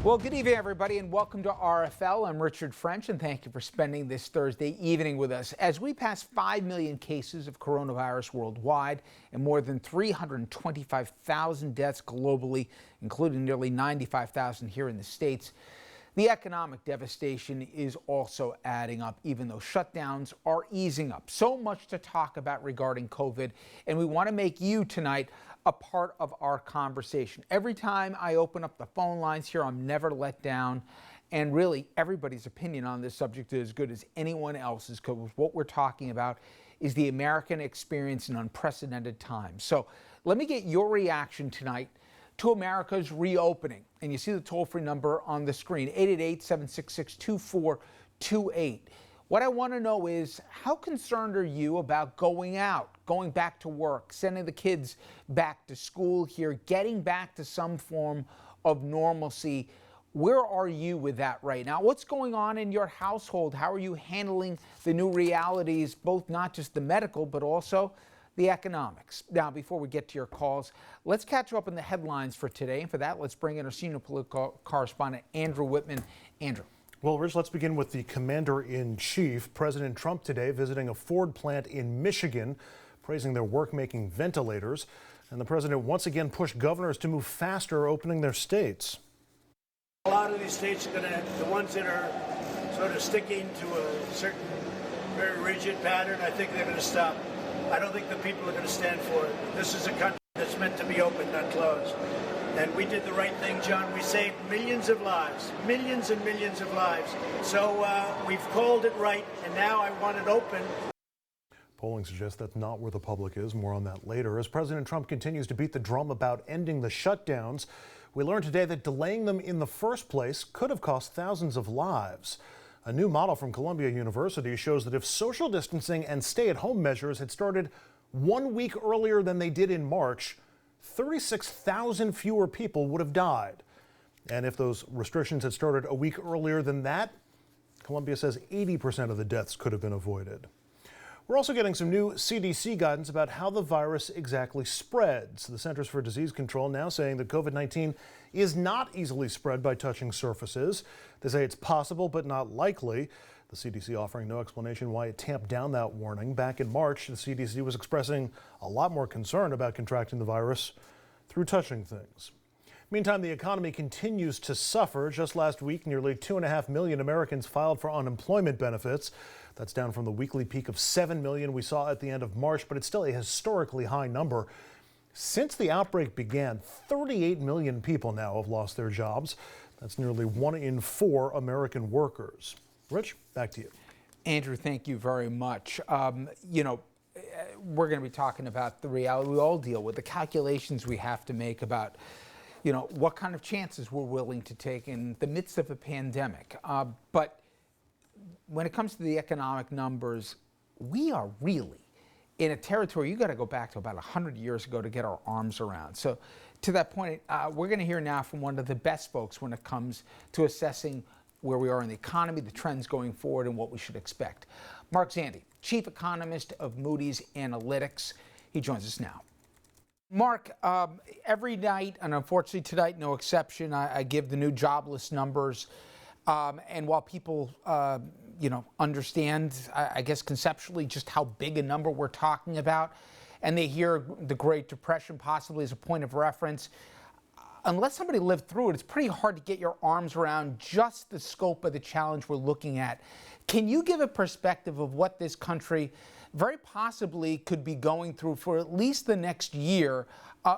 Well, good evening, everybody, and welcome to RFL. I'm Richard French, and thank you for spending this Thursday evening with us. As we pass 5 million cases of coronavirus worldwide and more than 325,000 deaths globally, including nearly 95,000 here in the States, the economic devastation is also adding up, even though shutdowns are easing up. So much to talk about regarding COVID, and we want to make you tonight a part of our conversation. Every time I open up the phone lines here, I'm never let down. And really, everybody's opinion on this subject is as good as anyone else's, because what we're talking about is the American experience in unprecedented times. So let me get your reaction tonight to America's reopening. And you see the toll-free number on the screen, 888-766-2428. What I want to know is, how concerned are you about going out, going back to work, sending the kids back to school here, getting back to some form of normalcy? Where are you with that right now? What's going on in your household? How are you handling the new realities, both not just the medical, but also the economics? Now, before we get to your calls, let's catch up on the headlines for today. And for that, let's bring in our senior political correspondent, Andrew Whitman. Andrew. Well, Rich, let's begin with the commander-in-chief. President Trump today visiting a Ford plant in Michigan, praising their work-making ventilators. And the president once again pushed governors to move faster, opening their states. A lot of these states are going to, the ones that are sort of sticking to a certain very rigid pattern, I think they're going to stop. I don't think the people are going to stand for it. This is a country that's meant to be open, not closed. And we did the right thing, John. We saved millions of lives, millions and millions of lives. So we've called it right, and now I want it open. Polling suggests that's not where the public is. More on that later. As President Trump continues to beat the drum about ending the shutdowns, we learned today that delaying them in the first place could have cost thousands of lives. A new model from Columbia University shows that if social distancing and stay-at-home measures had started 1 week earlier than they did in March, 36,000 fewer people would have died. And if those restrictions had started a week earlier than that, Columbia says 80% of the deaths could have been avoided. We're also getting some new CDC guidance about how the virus exactly spreads. The Centers for Disease Control now saying that COVID-19 is not easily spread by touching surfaces. They say it's possible but not likely. The CDC offering no explanation why it tamped down that warning. Back in March, the CDC was expressing a lot more concern about contracting the virus through touching things. Meantime, the economy continues to suffer. Just last week, nearly 2.5 million Americans filed for unemployment benefits. That's down from the weekly peak of 7 million we saw at the end of March, but it's still a historically high number. Since the outbreak began, 38 million people now have lost their jobs. That's nearly 1 in 4 American workers. Rich, back to you. Andrew, thank you very much. We're going to be talking about the reality we all deal with, the calculations we have to make about, what kind of chances we're willing to take in the midst of a pandemic. But when it comes to the economic numbers, we are really in a territory you got to go back to about 100 years ago to get our arms around. So to that point, we're going to hear now from one of the best folks when it comes to assessing where we are in the economy, the trends going forward, and what we should expect. Mark Zandi, chief economist of Moody's Analytics. He joins us now. Mark, every night, and unfortunately tonight, no exception, I give the new jobless numbers. And while people, understand, I guess conceptually, just how big a number we're talking about, and they hear the Great Depression possibly as a point of reference, unless somebody lived through it, it's pretty hard to get your arms around just the scope of the challenge we're looking at. Can you give a perspective of what this country very possibly could be going through for at least the next year,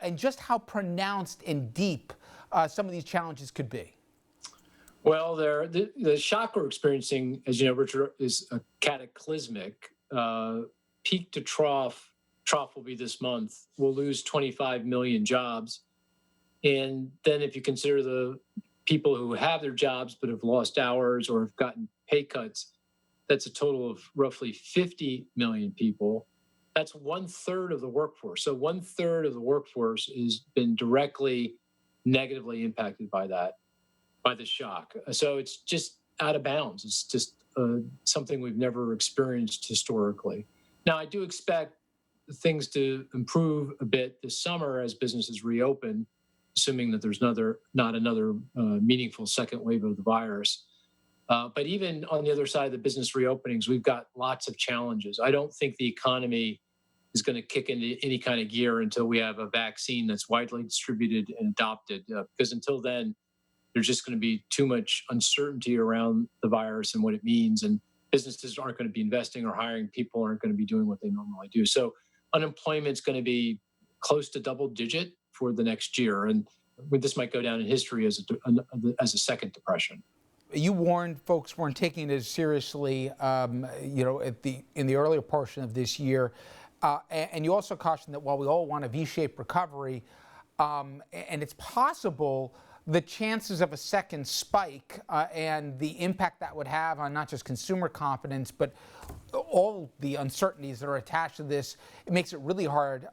and just how pronounced and deep some of these challenges could be? Well, the shock we're experiencing, as you know, Richard, is a cataclysmic. Peak to trough will be this month. We'll lose 25 million jobs. And then if you consider the people who have their jobs but have lost hours or have gotten pay cuts, that's a total of roughly 50 million people. That's 1/3 of the workforce. So 1/3 of the workforce has been directly negatively impacted by that, by the shock. So it's just out of bounds. It's just something we've never experienced historically. Now, I do expect things to improve a bit this summer as businesses reopen. assuming that there's not another meaningful second wave of the virus. But even on the other side of the business reopenings, we've got lots of challenges. I don't think the economy is going to kick into any kind of gear until we have a vaccine that's widely distributed and adopted, because until then, there's just going to be too much uncertainty around the virus and what it means. And businesses aren't going to be investing or hiring. People aren't going to be doing what they normally do. So unemployment's going to be close to double digit for the next year. And this might go down in history as a second depression. You warned folks weren't taking it as seriously, in the earlier portion of this year. And you also cautioned that while we all want a V-shaped recovery, and it's possible, the chances of a second spike and the impact that would have on not just consumer confidence, but all the uncertainties that are attached to this, it makes it really hard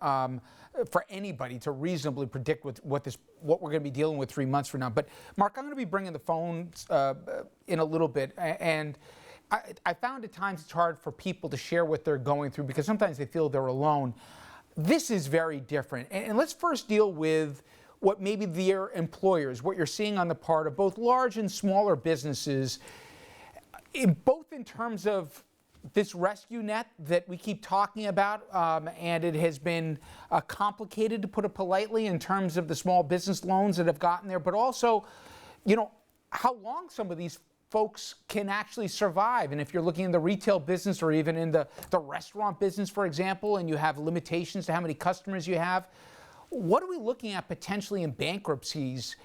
for anybody to reasonably predict what we're going to be dealing with 3 months from now. But Mark, I'm going to be bringing the phones in a little bit, and I found at times it's hard for people to share what they're going through because sometimes they feel they're alone. This is very different. And let's first deal with what maybe their employers, what you're seeing on the part of both large and smaller businesses, both in terms of this rescue net that we keep talking about, and it has been complicated, to put it politely, in terms of the small business loans that have gotten there, but also, how long some of these folks can actually survive. And if you're looking in the retail business or even in the restaurant business, for example, and you have limitations to how many customers you have, what are we looking at potentially in bankruptcies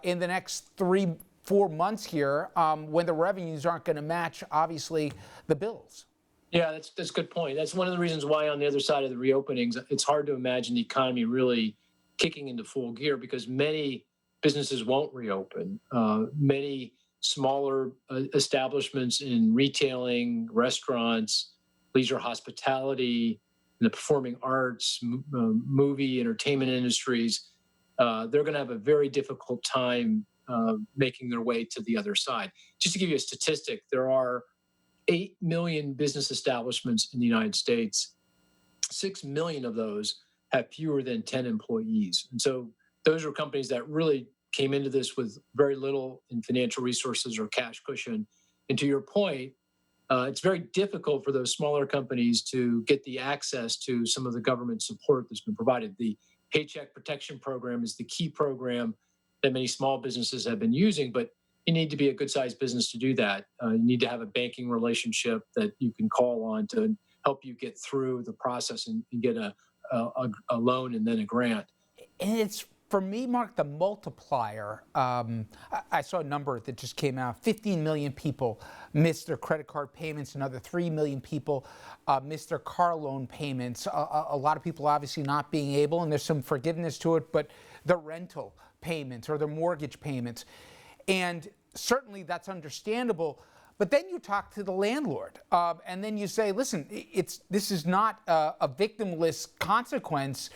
in the next 3-4 months here when the revenues aren't going to match, obviously, the bills? Yeah, that's a good point. That's one of the reasons why on the other side of the reopenings, it's hard to imagine the economy really kicking into full gear because many businesses won't reopen. Many smaller establishments in retailing, restaurants, leisure hospitality, in the performing arts, movie, entertainment industries, they're going to have a very difficult time making their way to the other side. Just to give you a statistic, there are 8 million business establishments in the United States. 6 million of those have fewer than 10 employees. And so those are companies that really came into this with very little in financial resources or cash cushion. And to your point, it's very difficult for those smaller companies to get the access to some of the government support that's been provided. The Paycheck Protection Program is the key program that many small businesses have been using, but you need to be a good-sized business to do that. You need to have a banking relationship that you can call on to help you get through the process and get a loan and then a grant. And it's, for me, Mark, the multiplier. I saw a number that just came out. 15 million people missed their credit card payments. Another 3 million people missed their car loan payments. A lot of people obviously not being able, and there's some forgiveness to it, but the rental payments or the mortgage payments. And certainly that's understandable. But then you talk to the landlord, and then you say, listen, this is not a victimless consequence.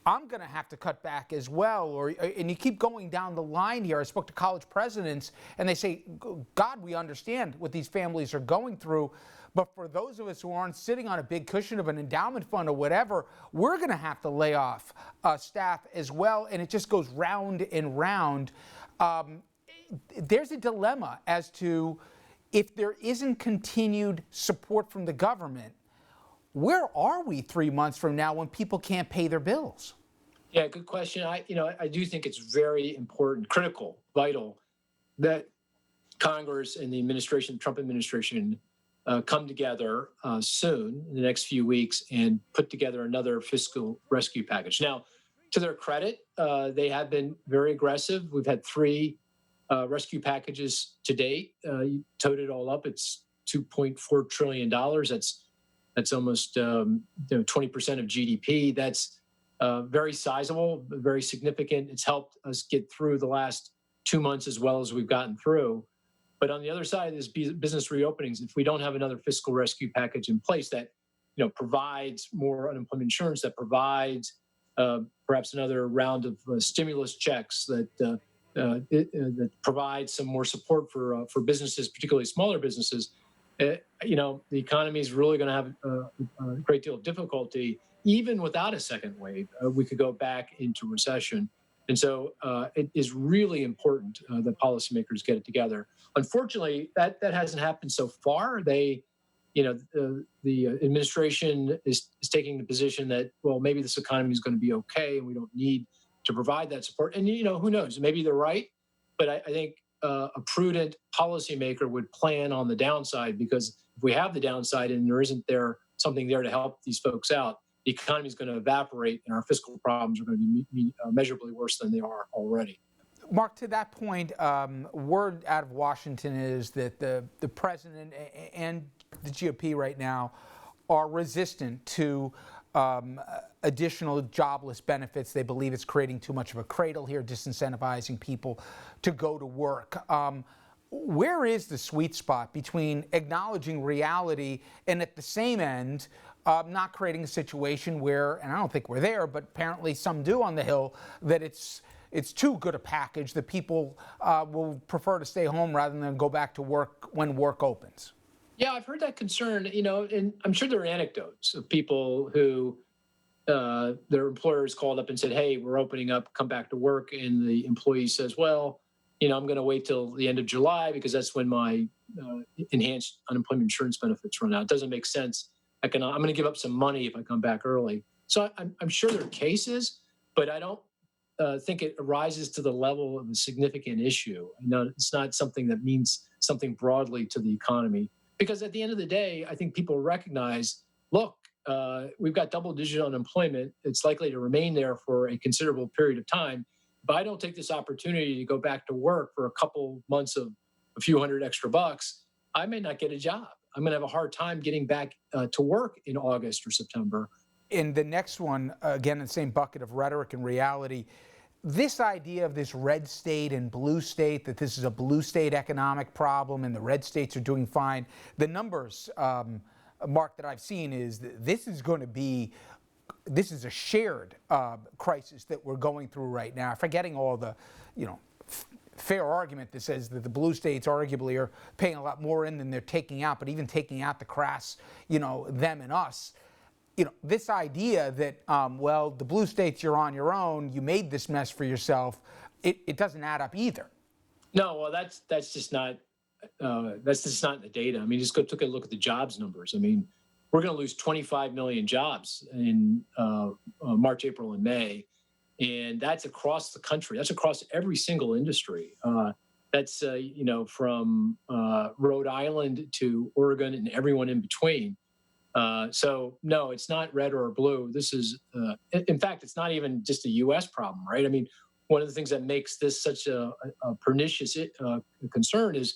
I'm going to have to cut back as well. And you keep going down the line here. I spoke to college presidents, and they say, God, we understand what these families are going through. But for those of us who aren't sitting on a big cushion of an endowment fund or whatever, we're going to have to lay off staff as well. And it just goes round and round. There's a dilemma as to if there isn't continued support from the government, where are we 3 months from now when people can't pay their bills? Yeah, good question. I do think it's very important, critical, vital that Congress and the administration, Trump administration, come together soon in the next few weeks and put together another fiscal rescue package. Now, to their credit, they have been very aggressive. We've had 3 rescue packages to date. You total it all up, it's $2.4 trillion. That's almost 20% of GDP. That's very sizable, very significant. It's helped us get through the last 2 months as well as we've gotten through. But on the other side of this business reopenings, if we don't have another fiscal rescue package in place that provides more unemployment insurance, that provides perhaps another round of stimulus checks, that provides some more support for businesses, particularly smaller businesses, the economy is really going to have a great deal of difficulty. Even without a second wave, we could go back into recession. And so it is really important that policymakers get it together. Unfortunately, that hasn't happened so far. The administration is taking the position that, well, maybe this economy is going to be okay and we don't need to provide that support. And, who knows? Maybe they're right. But I think a prudent policymaker would plan on the downside, because if we have the downside and there isn't something there to help these folks out, the economy is going to evaporate and our fiscal problems are going to be measurably worse than they are already. Mark, to that point, word out of Washington is that the president and the GOP right now are resistant to additional jobless benefits. They believe it's creating too much of a cradle here, disincentivizing people to go to work. Where is the sweet spot between acknowledging reality and at the same end not creating a situation where, and I don't think we're there, but apparently some do on the Hill, that it's too good a package that people will prefer to stay home rather than go back to work when work opens? Yeah, I've heard that concern, and I'm sure there are anecdotes of people who their employers called up and said, hey, we're opening up, come back to work. And the employee says, well, I'm going to wait till the end of July because that's when my enhanced unemployment insurance benefits run out. It doesn't make sense. I'm going to give up some money if I come back early. So I'm sure there are cases, but I don't think it rises to the level of a significant issue. It's not something that means something broadly to the economy. Because at the end of the day, I think people recognize, look, we've got double-digit unemployment. It's likely to remain there for a considerable period of time. If I don't take this opportunity to go back to work for a couple months of a few hundred extra bucks, I may not get a job. I'm going to have a hard time getting back to work in August or September. In the next one, again, in the same bucket of rhetoric and reality, this idea of this red state and blue state, that this is a blue state economic problem and the red states are doing fine. The numbers, Mark, that I've seen is that this is a shared crisis that we're going through right now. Forgetting all the, fair argument that says that the blue states arguably are paying a lot more in than they're taking out, but even taking out the crass, them and us. This idea that, the blue states, you're on your own, you made this mess for yourself, it doesn't add up either. No, well, that's just not in the data. I mean, just take a look at the jobs numbers. I mean, we're going to lose 25 million jobs in March, April, and May, and that's across the country. That's across every single industry. That's from Rhode Island to Oregon and everyone in between. So no, it's not red or blue. This is, in fact, it's not even just a U.S. problem, right? I mean, one of the things that makes this such a pernicious concern is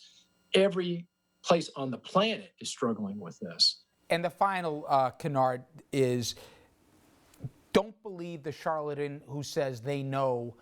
every place on the planet is struggling with this. And the final canard is, don't believe the charlatan who says they know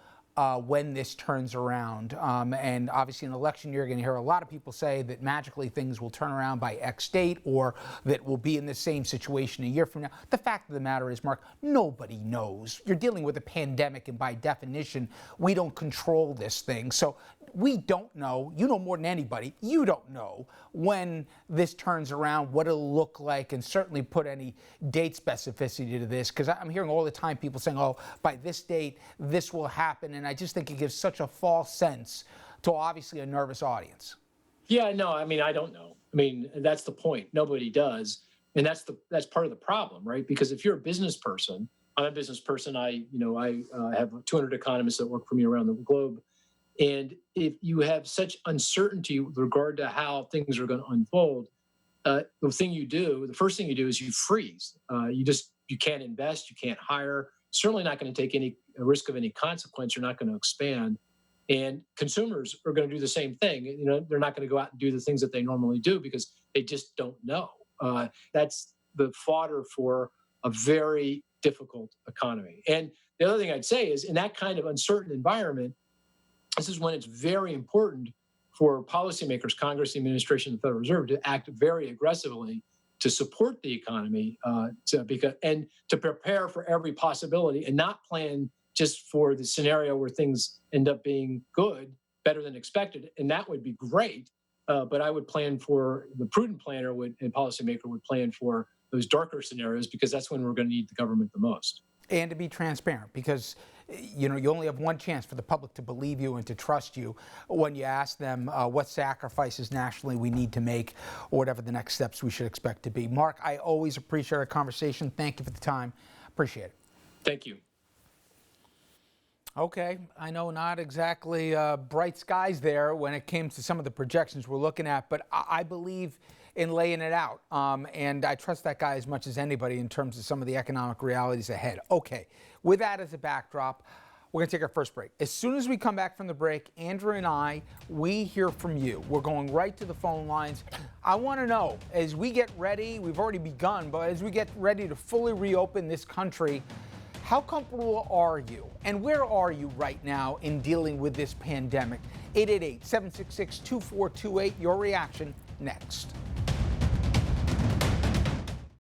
when this turns around. And obviously in an election year, you're going to hear a lot of people say that magically things will turn around by X date, or that we'll be in the same situation a year from now. The fact of the matter is, Mark, nobody knows. You're dealing with a pandemic, and by definition, we don't control this thing. So we don't know. You know more than anybody. You don't know when this turns around, what it'll look like, and certainly put any date specificity to this, because I'm hearing all the time people saying, oh, by this date, this will happen. And I just think it gives such a false sense to obviously a nervous audience. Yeah, no, I mean, I don't know. I mean, that's the point. Nobody does. And that's part of the problem, right? Because if you're a business person, I'm a business person. I have 200 economists that work for me around the globe. And if you have such uncertainty with regard to how things are going to unfold, the first thing you do is you freeze. You can't invest, you can't hire, certainly not going to take any risk of any consequence. You're not going to expand. And consumers are going to do the same thing. They're not going to go out and do the things that they normally do because they just don't know. That's the fodder for a very difficult economy. And the other thing I'd say is, in that kind of uncertain environment, this is when it's very important for policymakers, Congress, the administration, the Federal Reserve to act very aggressively to support the economy, and to prepare for every possibility, and not plan just for the scenario where things end up being good, better than expected. And that would be great. But I would plan for, the prudent planner and policymaker would plan for those darker scenarios, because that's when we're going to need the government the most. And to be transparent, because you only have one chance for the public to believe you and to trust you when you ask them what sacrifices nationally we need to make or whatever the next steps we should expect to be. Mark, I always appreciate our conversation. Thank you for the time. Appreciate it. Thank you. Okay, I know not exactly bright skies there when it came to some of the projections we're looking at, but I believe in laying it out. And I trust that guy as much as anybody in terms of some of the economic realities ahead. Okay, with that as a backdrop, we're going to take our first break. As soon as we come back from the break, Andrew and I, we hear from you. We're going right to the phone lines. I want to know, as we get ready, we've already begun, but as we get ready to fully reopen this country, how comfortable are you? And where are you right now in dealing with this pandemic? 888-766-2428. Your reaction next.